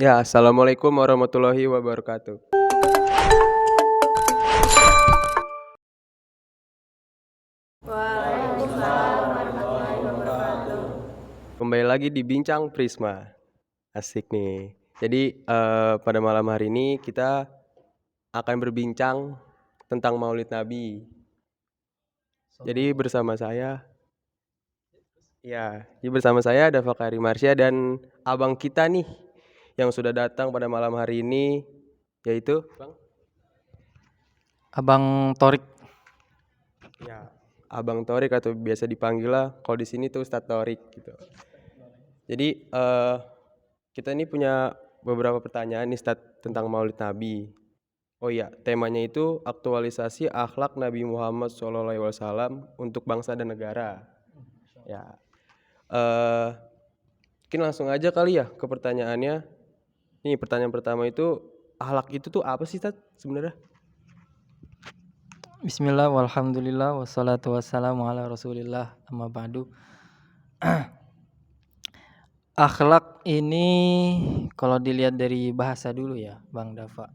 Ya, assalamualaikum warahmatullahi wabarakatuh. Waalaikumsalam warahmatullahi wabarakatuh. Kembali lagi di Bincang Prisma. Asik nih. Jadi pada malam hari ini kita akan berbincang tentang Maulid Nabi. Jadi bersama saya ada Fakari Marsya dan abang kita nih yang sudah datang pada malam hari ini, yaitu Abang Torik. ya, Abang Torik atau biasa dipanggil lah kalau di sini tuh Ustadz Torik gitu. Jadi kita ini punya beberapa pertanyaan nih Ustadz tentang Maulid Nabi. Oh iya, temanya itu aktualisasi akhlak Nabi Muhammad SAW untuk bangsa dan negara. Ya, mungkin langsung aja kali ya ke pertanyaannya. Nih pertanyaan pertama itu, akhlak itu tuh apa sih Ustadz sebenarnya? Bismillah walhamdulillah wassalatu wassalamu ala rasulillah amma ba'du. Akhlak ini kalau dilihat dari bahasa dulu ya Bang Dafa.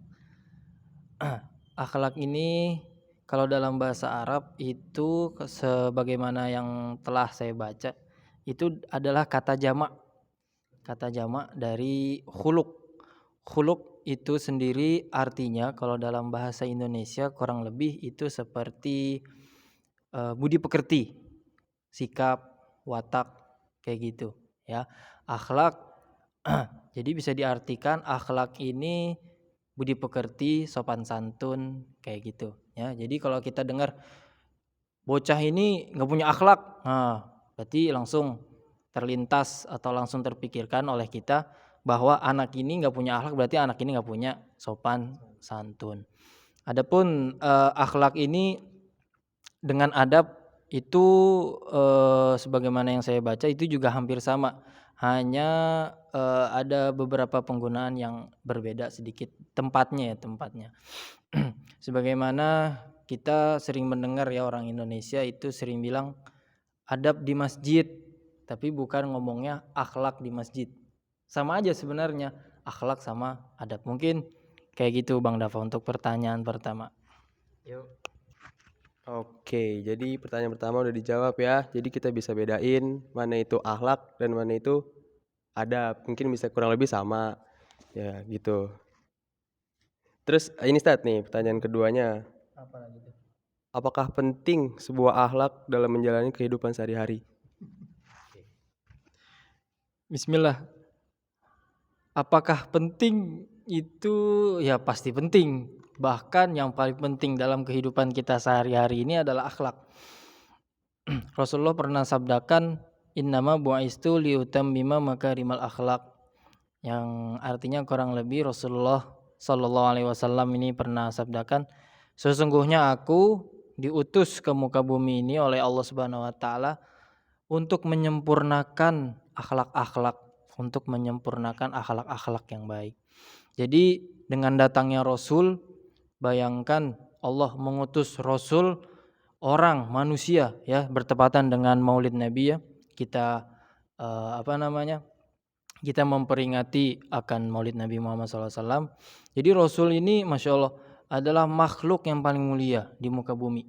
Akhlak ini kalau dalam bahasa Arab itu sebagaimana yang telah saya baca itu adalah kata jamak. Kata jamak dari khuluq. Khuluq itu sendiri artinya kalau dalam bahasa Indonesia kurang lebih itu seperti budi pekerti, sikap, watak kayak gitu ya. Akhlak jadi bisa diartikan akhlak ini budi pekerti, sopan santun kayak gitu ya. Jadi kalau kita dengar bocah ini nggak punya akhlak, nah berarti langsung terlintas atau langsung terpikirkan oleh kita bahwa anak ini nggak punya akhlak, berarti anak ini nggak punya sopan santun. Adapun akhlak ini dengan adab itu sebagaimana yang saya baca itu juga hampir sama, hanya ada beberapa penggunaan yang berbeda sedikit tempatnya. Sebagaimana kita sering mendengar ya orang Indonesia itu sering bilang adab di masjid, tapi bukan ngomongnya akhlak di masjid. Sama aja sebenarnya akhlak sama adab. Mungkin kayak gitu Bang Dava untuk pertanyaan pertama. Yuk. Oke, jadi pertanyaan pertama udah dijawab ya. Jadi kita bisa bedain mana itu akhlak dan mana itu adab. Mungkin bisa kurang lebih sama. Ya, gitu. Terus ini Ustadz nih pertanyaan keduanya. Apa lagi tuh? Apakah penting sebuah akhlak dalam menjalani kehidupan sehari-hari? Bismillah. Apakah penting? Itu ya pasti penting. Bahkan yang paling penting dalam kehidupan kita sehari-hari ini adalah akhlak. Rasulullah pernah sabdakan innama bu'istu liutammima makarimal akhlak, yang artinya kurang lebih Rasulullah sallallahu alaihi wasallam ini pernah sabdakan, sesungguhnya aku diutus ke muka bumi ini oleh Allah Subhanahu wa taala untuk menyempurnakan akhlak-akhlak, untuk menyempurnakan akhlak-akhlak yang baik. Jadi dengan datangnya Rasul, bayangkan Allah mengutus Rasul orang manusia ya, bertepatan dengan Maulid Nabi ya. Kita kita memperingati akan Maulid Nabi Muhammad SAW. Jadi Rasul ini Masya Allah adalah makhluk yang paling mulia di muka bumi,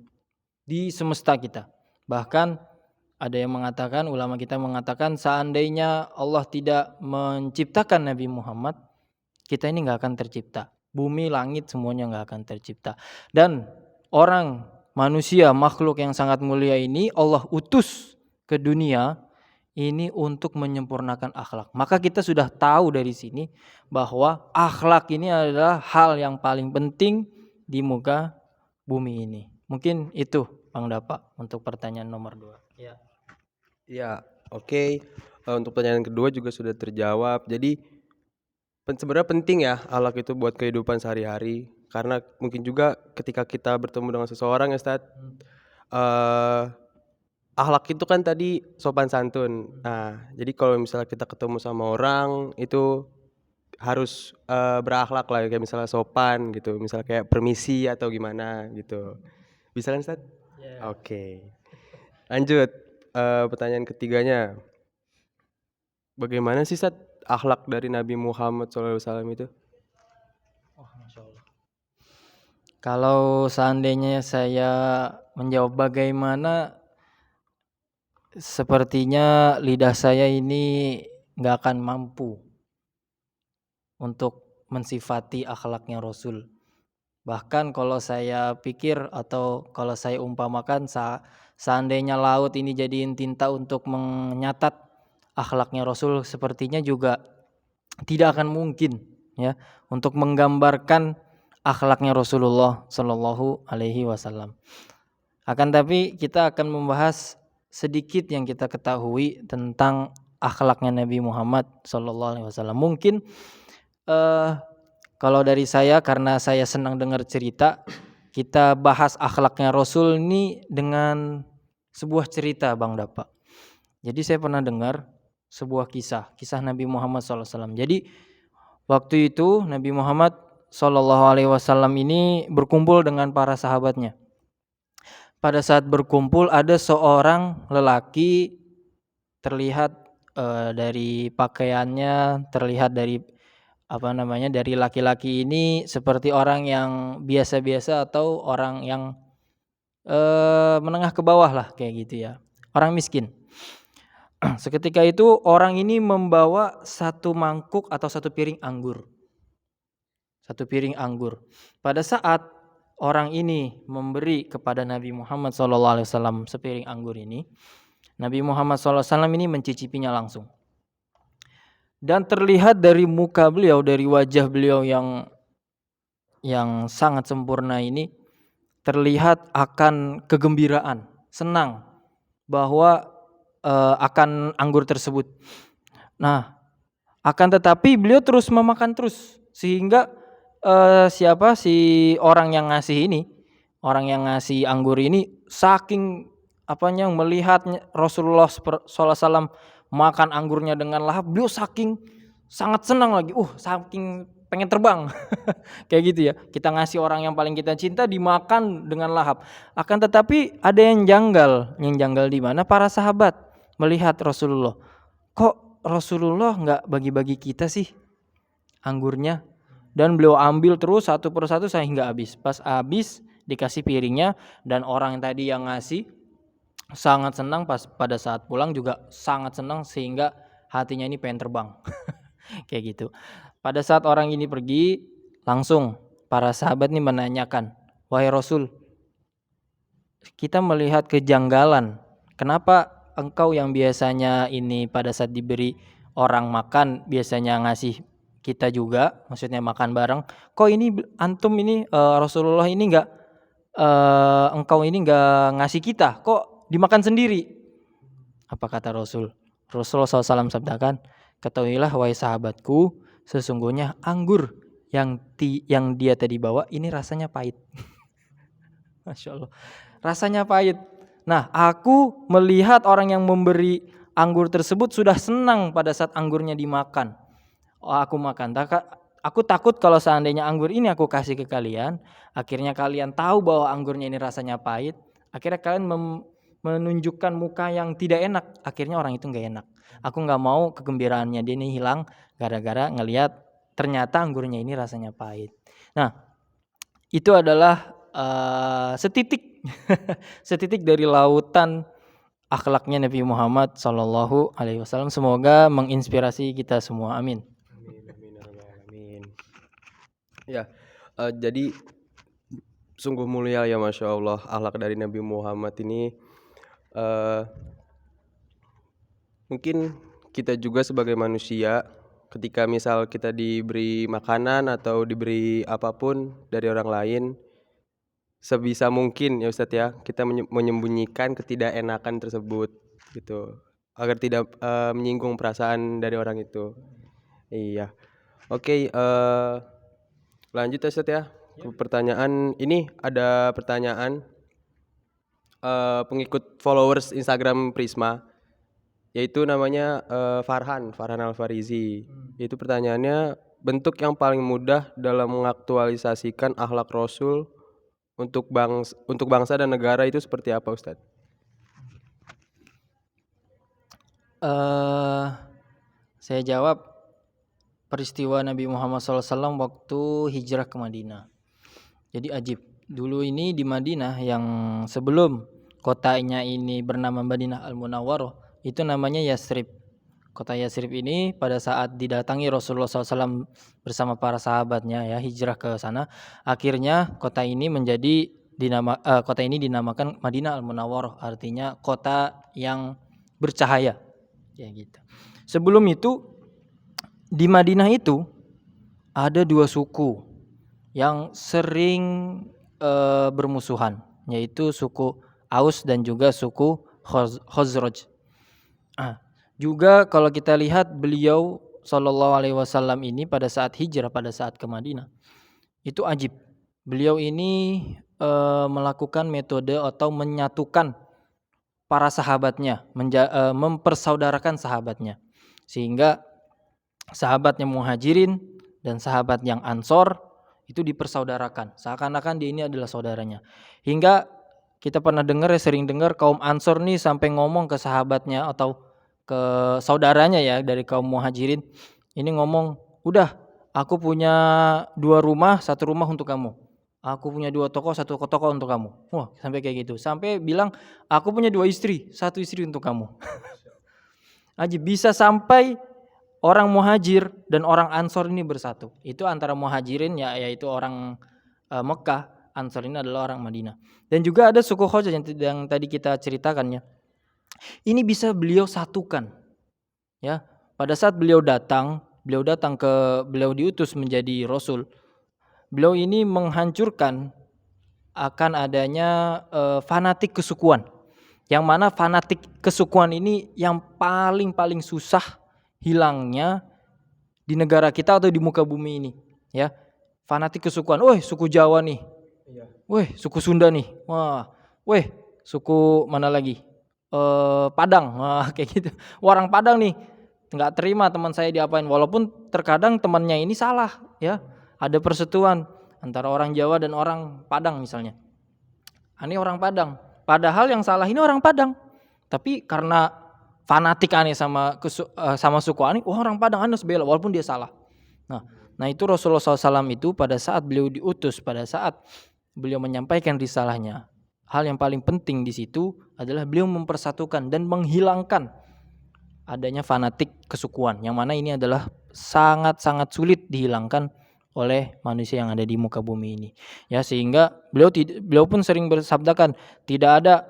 di semesta kita. Bahkan ada yang mengatakan, ulama kita mengatakan seandainya Allah tidak menciptakan Nabi Muhammad, kita ini gak akan tercipta. Bumi, langit semuanya gak akan tercipta. Dan orang, manusia, makhluk yang sangat mulia ini Allah utus ke dunia ini untuk menyempurnakan akhlak. Maka kita sudah tahu dari sini bahwa akhlak ini adalah hal yang paling penting di muka bumi ini. Mungkin itu Bang Dapa untuk pertanyaan nomor 2. Ya. Ya, oke. Untuk pertanyaan kedua juga sudah terjawab. Jadi sebenarnya penting ya akhlak itu buat kehidupan sehari-hari. Karena mungkin juga ketika kita bertemu dengan seseorang ya Ustadz, akhlak itu kan tadi sopan santun. Nah, jadi kalau misalnya kita ketemu sama orang itu harus berakhlak lah, kayak misalnya sopan gitu, misalnya kayak permisi atau gimana gitu. Bisa kan Ustadz? Yeah. Oke. Lanjut pertanyaan ketiganya. Bagaimana sih Ustadz akhlak dari Nabi Muhammad SAW itu? Oh, Masya Allah. Kalau seandainya saya menjawab bagaimana, sepertinya lidah saya ini nggak akan mampu untuk mensifati akhlaknya Rasul. Bahkan kalau saya pikir atau kalau saya umpamakan, seandainya laut ini jadiin tinta untuk menyatat akhlaknya Rasul, sepertinya juga tidak akan mungkin ya untuk menggambarkan akhlaknya Rasulullah Shallallahu Alaihi Wasallam. Akan tapi kita akan membahas sedikit yang kita ketahui tentang akhlaknya Nabi Muhammad Shallallahu Alaihi Wasallam. Mungkin kalau dari saya, karena saya senang dengar cerita, kita bahas akhlaknya Rasul ini dengan sebuah cerita, Bang Dapa. Jadi saya pernah dengar sebuah kisah Nabi Muhammad SAW. Jadi waktu itu Nabi Muhammad SAW ini berkumpul dengan para sahabatnya. Pada saat berkumpul ada seorang lelaki, terlihat dari pakaiannya, terlihat dari dari laki-laki ini seperti orang yang biasa-biasa atau orang yang menengah ke bawah lah, kayak gitu ya, orang miskin. Seketika itu orang ini membawa satu mangkuk atau satu piring anggur. Pada saat orang ini memberi kepada Nabi Muhammad SAW sepiring anggur ini, Nabi Muhammad SAW ini mencicipinya langsung. Dan terlihat dari muka beliau, dari wajah beliau yang sangat sempurna ini, terlihat akan kegembiraan, senang bahwa akan anggur tersebut. Nah, akan tetapi beliau terus memakan terus, sehingga si orang yang ngasih anggur ini saking melihat Rasulullah SAW makan anggurnya dengan lahap, beliau saking sangat senang lagi, saking pengen terbang. Kayak gitu ya, kita ngasih orang yang paling kita cinta dimakan dengan lahap. Akan tetapi ada yang janggal di mana para sahabat melihat Rasulullah, kok Rasulullah nggak bagi-bagi kita sih anggurnya, dan beliau ambil terus satu persatu sehingga habis. Pas habis dikasih piringnya, dan orang yang tadi yang ngasih sangat senang, pada saat pulang juga sangat senang sehingga hatinya ini pengen terbang. Kayak gitu. Pada saat orang ini pergi, langsung para sahabat ini menanyakan, wahai Rasul, kita melihat kejanggalan, kenapa engkau yang biasanya ini pada saat diberi orang makan biasanya ngasih kita juga, maksudnya makan bareng, kok ini antum ini Rasulullah ini engkau ini nggak ngasih kita, kok dimakan sendiri? Apa kata Rasul? Rasulullah SAW sabdakan, ketahuilah wahai sahabatku, sesungguhnya anggur yang dia tadi bawa ini rasanya pahit. Masya Allah, rasanya pahit. Nah, aku melihat orang yang memberi anggur tersebut sudah senang pada saat anggurnya dimakan. Aku makan. Aku takut kalau seandainya anggur ini aku kasih ke kalian, akhirnya kalian tahu bahwa anggurnya ini rasanya pahit, akhirnya kalian menunjukkan muka yang tidak enak, akhirnya orang itu nggak enak. Aku nggak mau kegembiraannya dia ini hilang gara-gara ngelihat ternyata anggurnya ini rasanya pahit. Nah, itu adalah setitik setitik dari lautan akhlaknya Nabi Muhammad Sallallahu Alaihi Wasallam. Semoga menginspirasi kita semua. Amin. Amin. Ya, jadi sungguh mulia ya, Masya Allah, akhlak dari Nabi Muhammad ini. Mungkin kita juga sebagai manusia, ketika misal kita diberi makanan atau diberi apapun dari orang lain, sebisa mungkin ya Ustadz ya, kita menyembunyikan ketidakenakan tersebut gitu, agar tidak menyinggung perasaan dari orang itu. Iya. Oke, lanjut ya Ustadz ya. Pertanyaan ini, ada pertanyaan pengikut followers Instagram Prisma, yaitu namanya Farhan Al-Farizi. Itu pertanyaannya, bentuk yang paling mudah dalam mengaktualisasikan akhlak Rasul untuk bangsa dan negara itu seperti apa, Ustadz? Saya jawab, peristiwa Nabi Muhammad SAW waktu hijrah ke Madinah. Jadi ajib. Dulu ini di Madinah yang sebelum kotanya ini bernama Madinah Al-Munawwarah, itu namanya Yasrib. Kota Yasrib ini pada saat didatangi Rasulullah SAW bersama para sahabatnya ya hijrah ke sana, akhirnya kota ini dinamakan Madinah Al-Munawwarah, artinya kota yang bercahaya. Ya gitu. Sebelum itu di Madinah itu ada dua suku yang sering bermusuhan, yaitu suku Aus dan juga suku Khazraj. Juga kalau kita lihat beliau Shallallahu Alaihi Wasallam ini pada saat hijrah, pada saat ke Madinah, itu ajib. Beliau ini melakukan metode atau menyatukan para sahabatnya, mempersaudarakan sahabatnya, sehingga sahabatnya Muhajirin dan sahabat yang Ansor itu dipersaudarakan, seakan-akan dia ini adalah saudaranya. Hingga kita pernah dengar sering dengar kaum Ansor nih sampai ngomong ke sahabatnya atau ke saudaranya ya dari kaum Muhajirin, ini ngomong, udah aku punya 2 rumah, 1 rumah untuk kamu. Aku punya 2 toko, 1 toko untuk kamu. Wah, sampai kayak gitu. Sampai bilang, aku punya 2 istri, 1 istri untuk kamu. Aja bisa sampai orang Muhajir dan orang Ansor ini bersatu. Itu antara Muhajirin yaitu orang Mekah, Ansor ini adalah orang Madinah. Dan juga ada suku Khazraj yang tadi kita ceritakan ya. Ini bisa beliau satukan. Ya, pada saat beliau diutus menjadi rasul. Beliau ini menghancurkan akan adanya fanatik kesukuan. Yang mana fanatik kesukuan ini yang paling susah hilangnya di negara kita atau di muka bumi ini, ya. Fanatik kesukuan, suku Jawa nih. Suku Sunda nih. Suku mana lagi? Padang. Kayak gitu. Orang Padang nih enggak terima teman saya diapain, walaupun terkadang temannya ini salah, ya. Ada persetujuan antara orang Jawa dan orang Padang misalnya. Ini orang Padang, padahal yang salah ini orang Padang. Tapi karena fanatik aneh sama suku aneh, orang Padang harus bela walaupun dia salah. Nah itu Rasulullah SAW itu pada saat beliau diutus, pada saat beliau menyampaikan risalahnya, hal yang paling penting di situ adalah beliau mempersatukan dan menghilangkan adanya fanatik kesukuan, yang mana ini adalah sangat-sangat sulit dihilangkan oleh manusia yang ada di muka bumi ini. Ya, sehingga beliau pun sering bersabdakan, tidak ada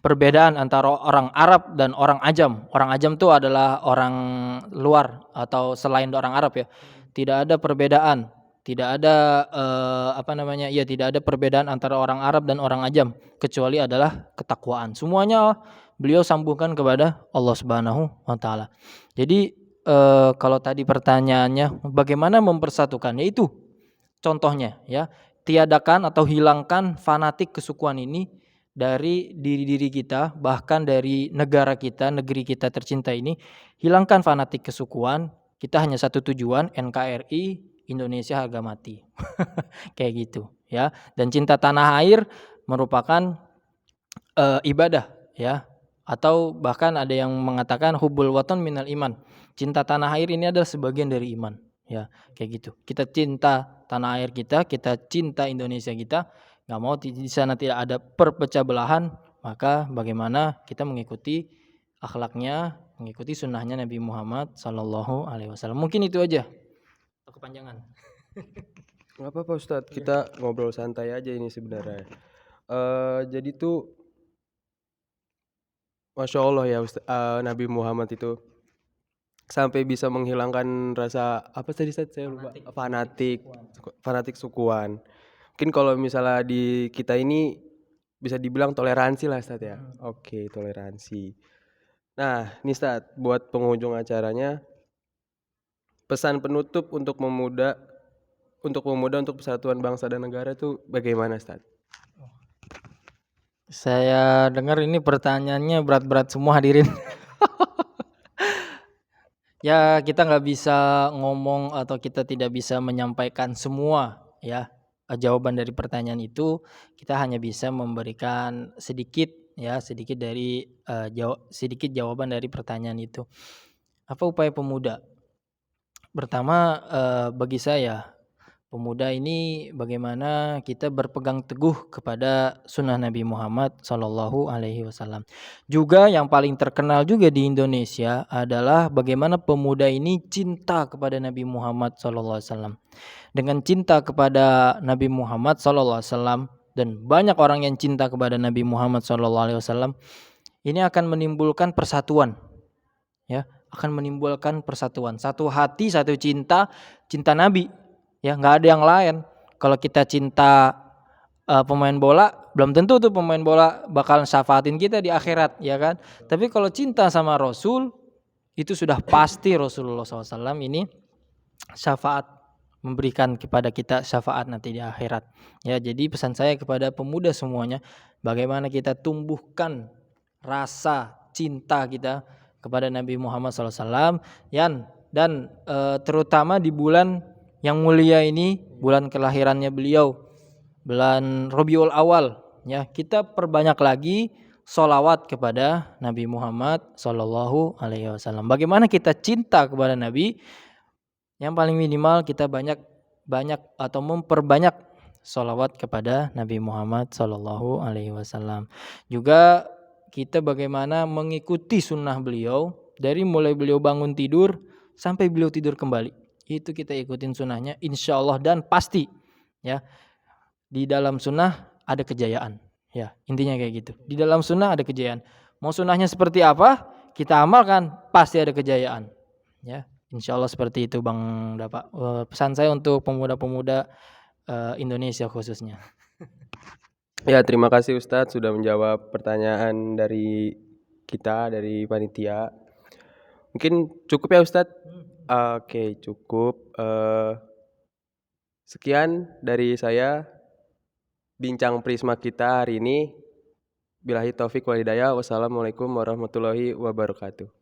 perbedaan antara orang Arab dan orang Ajam. Orang Ajam itu adalah orang luar atau selain orang Arab ya. Tidak ada perbedaan, tidak ada tidak ada perbedaan antara orang Arab dan orang Ajam kecuali adalah ketakwaan. Semuanya beliau sambungkan kepada Allah Subhanahu wa taala. Jadi kalau tadi pertanyaannya bagaimana mempersatukan, yaitu contohnya ya, tiadakan atau hilangkan fanatik kesukuan ini dari diri kita, bahkan dari negara kita, negeri kita tercinta ini. Hilangkan fanatik kesukuan, kita hanya satu tujuan, NKRI, Indonesia harga mati. Kayak gitu ya. Dan cinta tanah air merupakan ibadah ya, atau bahkan ada yang mengatakan hubbul watan minal iman. Cinta tanah air ini adalah sebagian dari iman ya, kayak gitu. Kita cinta tanah air kita cinta Indonesia kita, enggak mau di sana tidak ada perpecah belahan, maka bagaimana kita mengikuti akhlaknya, mengikuti sunnahnya Nabi Muhammad Sallallahu Alaihi Wasallam. Mungkin itu aja. Kepanjangan. Enggak apa-apa Ustadz, kita ngobrol santai aja ini sebenarnya. Jadi tuh Masya Allah ya Nabi Muhammad itu sampai bisa menghilangkan rasa apa tadi saya lupa, fanatik sukuan. Mungkin kalau misalnya di kita ini bisa dibilang toleransi lah Ustadz ya. Oke, toleransi. Nah nih Ustadz, buat penghujung acaranya, pesan penutup untuk pemuda untuk persatuan bangsa dan negara itu bagaimana Ustadz? Saya dengar ini pertanyaannya berat-berat semua hadirin. Ya, kita nggak bisa ngomong atau kita tidak bisa menyampaikan semua ya jawaban dari pertanyaan itu. Kita hanya bisa memberikan sedikit dari sedikit jawaban dari pertanyaan itu. Apa upaya pemuda? Pertama, bagi saya, pemuda ini bagaimana kita berpegang teguh kepada sunnah Nabi Muhammad Shallallahu Alaihi Wasallam. Juga yang paling terkenal juga di Indonesia adalah bagaimana pemuda ini cinta kepada Nabi Muhammad Shallallahu Alaihi Wasallam. Dengan cinta kepada Nabi Muhammad Shallallahu Alaihi Wasallam dan banyak orang yang cinta kepada Nabi Muhammad Shallallahu Alaihi Wasallam, ini akan menimbulkan persatuan, ya, akan menimbulkan persatuan. Satu hati, satu cinta, cinta Nabi, ya, nggak ada yang lain. Kalau kita cinta pemain bola, belum tentu tuh pemain bola bakalan syafaatin kita di akhirat, ya kan? Tapi kalau cinta sama Rasul, itu sudah pasti Rasulullah SAW ini syafaat, memberikan kepada kita syafaat nanti di akhirat. Ya, jadi pesan saya kepada pemuda semuanya, bagaimana kita tumbuhkan rasa cinta kita kepada Nabi Muhammad SAW, dan terutama di bulan yang mulia ini, bulan kelahirannya beliau, bulan Rabiul Awal, ya, kita perbanyak lagi sholawat kepada Nabi Muhammad Sallallahu Alaihi Wasallam. Bagaimana kita cinta kepada Nabi? Yang paling minimal kita banyak atau memperbanyak sholawat kepada Nabi Muhammad Sallallahu Alaihi Wasallam. Juga kita bagaimana mengikuti sunnah beliau dari mulai beliau bangun tidur sampai beliau tidur kembali. Itu kita ikutin sunnahnya, insya Allah, dan pasti, ya, di dalam sunnah ada kejayaan. Ya, intinya kayak gitu. Di dalam sunnah ada kejayaan. Mau sunnahnya seperti apa, kita amalkan, pasti ada kejayaan. Ya, insya Allah seperti itu Bang Dapak. Pesan saya untuk pemuda-pemuda Indonesia khususnya. Ya, terima kasih Ustadz sudah menjawab pertanyaan dari kita, dari panitia. Mungkin cukup ya Ustadz? Oke, cukup. Sekian dari saya bincang Prisma kita hari ini. Billahi taufik wal hidayah. Wassalamualaikum warahmatullahi wabarakatuh.